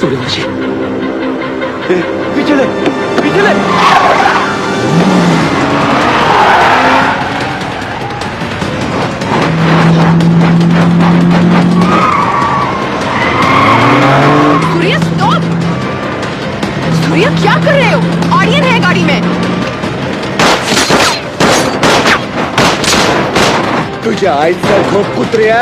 सूर्यवंशी पीछे ले, पीछे ले। सूर्य स्टॉप! सूर्य क्या कर रहे हो? आर्यन है गाड़ी में। तुझ्या आईचा झोप कुत्र्या।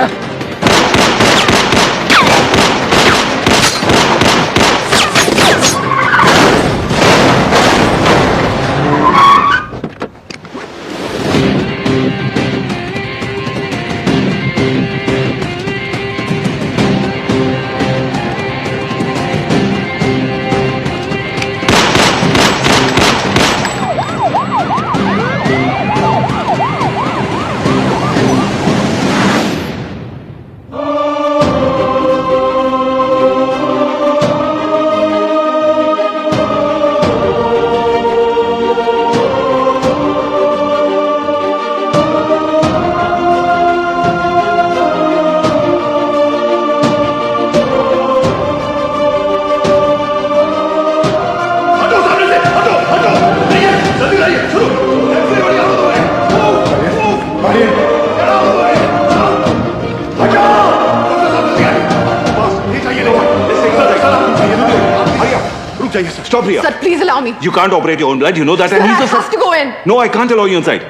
Stop here. Sir, please allow me. You can't operate your own blood. You know that. Sir, I have to go in. No, I can't allow you inside.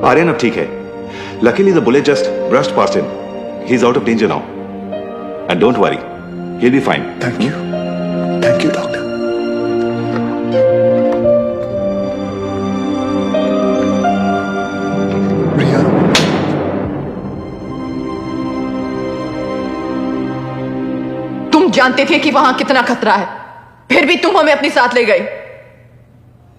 Aryan अब ठीक है. Luckily the bullet just brushed past him. He's out of danger now. And don't worry, he'll be fine. Thank you. Thank you, doctor. रिया, तुम जानते थे कि वहां कितना खतरा है, फिर भी तुम हमें अपने साथ ले गए।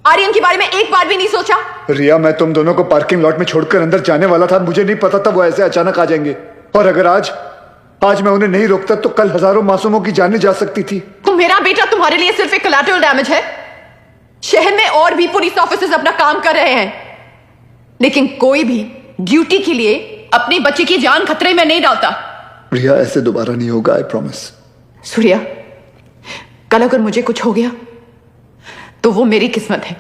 आर्यन के बारे में एक बार भी नहीं सोचा? रिया, मैं तुम दोनों को पार्किंग लॉट में छोड़कर अंदर जाने वाला था। मुझे नहीं पता था वो ऐसे अचानक आ जाएंगे। और अगर आज मैं उन्हें नहीं रोकता तो कल हजारों मासूमों की जानें जा सकती थी। तो मेरा बेटा तुम्हारे लिए सिर्फ एक कोलैटरल डैमेज है। शहर में और भी पुलिस ऑफिसर्स अपना काम कर रहे हैं, लेकिन कोई भी ड्यूटी के लिए अपने बच्चे की जान खतरे में नहीं डालता। रिया, ऐसे दोबारा नहीं होगा, आई प्रॉमिस। सूर्या, कल अगर मुझे कुछ हो गया तो वो मेरी किस्मत है,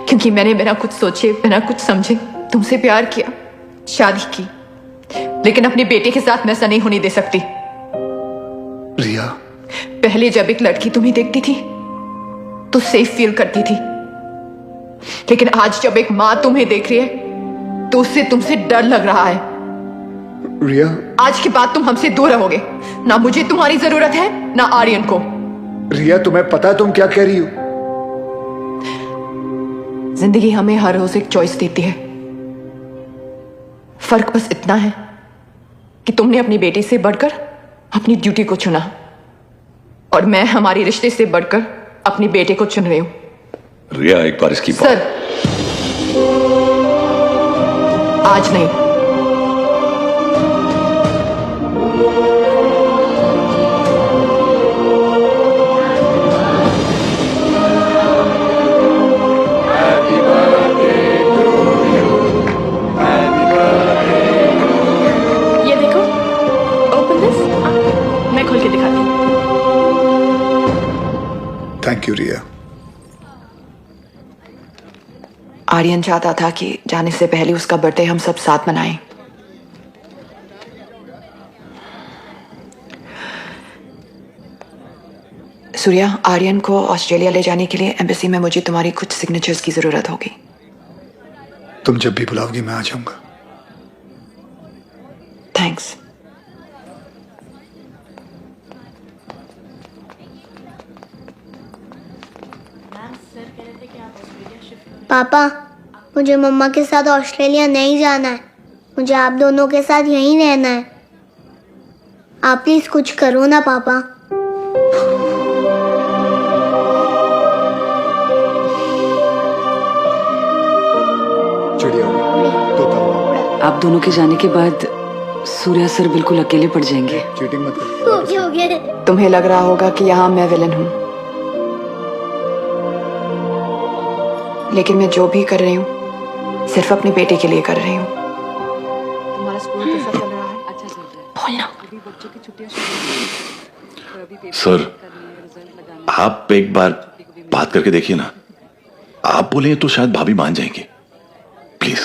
क्योंकि मैंने बिना कुछ सोचे, बिना कुछ समझे तुमसे प्यार किया, शादी की, लेकिन अपने बेटे के साथ मैं ऐसा नहीं होने दे सकती। रिया, पहले जब एक लड़की तुम्हें देखती थी तो सेफ फील करती थी, लेकिन आज जब एक मां तुम्हें देख रही है तो उससे तुमसे डर लग रहा है। रिया, आज के बाद तुम हमसे दूर रहोगे। ना मुझे तुम्हारी जरूरत है, ना आर्यन को। रिया, तुम्हें पता है तुम क्या कह रही हो? जिंदगी हमें हर रोज एक चॉइस देती है। फर्क बस इतना है कि तुमने अपनी बेटी से बढ़कर अपनी ड्यूटी को चुना, और मैं हमारे रिश्ते से बढ़कर अपने बेटे को चुन रही हूं। रिया, एक बार इसकी सर, आज नहीं। थैंक यू रिया। आर्यन चाहता था कि जाने से पहले उसका बर्थडे हम सब साथ मनाएं। सूर्या, आर्यन को ऑस्ट्रेलिया ले जाने के लिए एम्बेसी में मुझे तुम्हारी कुछ सिग्नेचर्स की जरूरत होगी। तुम जब भी बुलाओगी मैं आ जाऊंगा। थैंक्स। पापा, मुझे मम्मा के साथ ऑस्ट्रेलिया नहीं जाना है। मुझे आप दोनों के साथ यहीं रहना है। आप प्लीज कुछ करो ना पापा। चिड़िया हुई, तोता हुआ। आप दोनों के जाने के बाद सूर्या सर बिल्कुल अकेले पड़ जाएंगे। चीटिंग मत कर। हो गया। तुम्हें लग रहा होगा कि यहाँ मैं विलन हूँ, लेकिन मैं जो भी कर रही हूँ सिर्फ अपने बेटे के लिए कर रही हूँ। तुम्हारा स्कूल कैसा चल रहा है? अच्छा चल रहा है। बोलना। सर, आप एक बार बात करके देखिए ना। आप बोले तो शायद भाभी मान जाएंगे। प्लीज।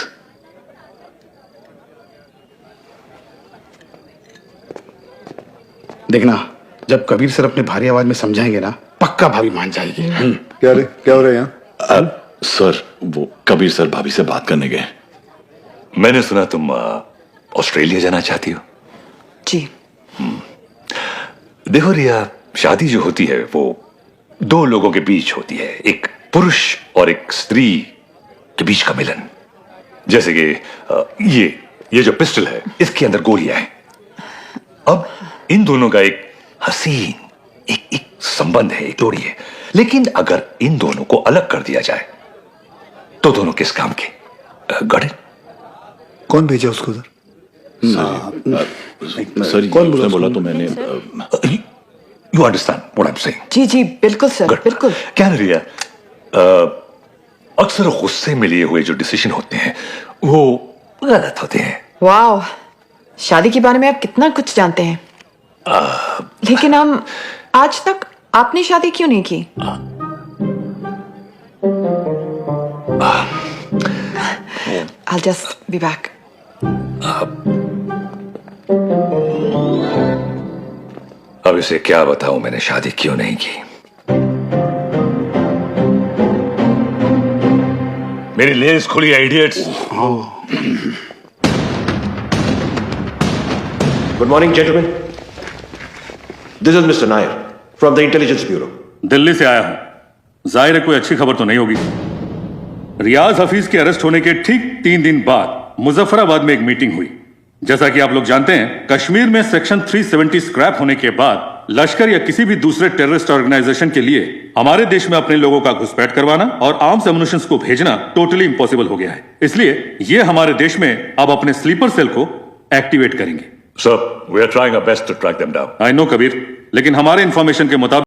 देखना, जब कबीर सर अपने भारी आवाज में समझाएंगे ना, पक्का भाभी मान जाएगी। क्या रे, क्या हो रहा है यहाँ? सर, वो कबीर सर भाभी से बात करने गए। मैंने सुना तुम ऑस्ट्रेलिया जाना चाहती हो। जी। देखो रिया, शादी जो होती है वो दो लोगों के बीच होती है, एक पुरुष और एक स्त्री के बीच का मिलन। जैसे कि ये जो पिस्टल है, इसके अंदर गोलियां हैं। अब इन दोनों का एक हसीन एक संबंध है, एक जोड़ी है। लेकिन अगर इन दोनों को अलग कर दिया जाए तो दोनों किस काम के? गड़े। कौन भेजा उसको उधर? सर, कौन उसने बोला तो मैंने you understand what I am saying? जी जी बिल्कुल सर, बिल्कुल। क्या ना रिया, अक्सर गुस्से में लिए हुए जो डिसीजन होते हैं वो गलत होते हैं। वाह, शादी के बारे में आप कितना कुछ जानते हैं। लेकिन हम आज तक आपने शादी क्यों नहीं की? I'll just be back. अब इसे क्या बताऊं मैंने शादी क्यों नहीं की। मेरी लेंस खुली है, idiots. Good morning, gentlemen. This is Mr. Nair from the Intelligence Bureau. Delhi से आया हूं। जाहिर है कोई अच्छी खबर तो नहीं होगी। रियाज हफीज के अरेस्ट होने के ठीक 3 दिन बाद मुजफ्फराबाद में एक मीटिंग हुई। जैसा कि आप लोग जानते हैं, कश्मीर में सेक्शन 370 स्क्रैप होने के बाद लश्कर या किसी भी दूसरे टेररिस्ट ऑर्गेनाइजेशन के लिए हमारे देश में अपने लोगों का घुसपैठ करवाना और आर्म्स एमुनिशंस को भेजना टोटली इंपॉसिबल हो गया है। इसलिए ये हमारे देश में अब अपने स्लीपर सेल को एक्टिवेट करेंगे। Sir, we are trying our best to track them down. I know Kabir, लेकिन हमारे इंफॉर्मेशन के मुताबिक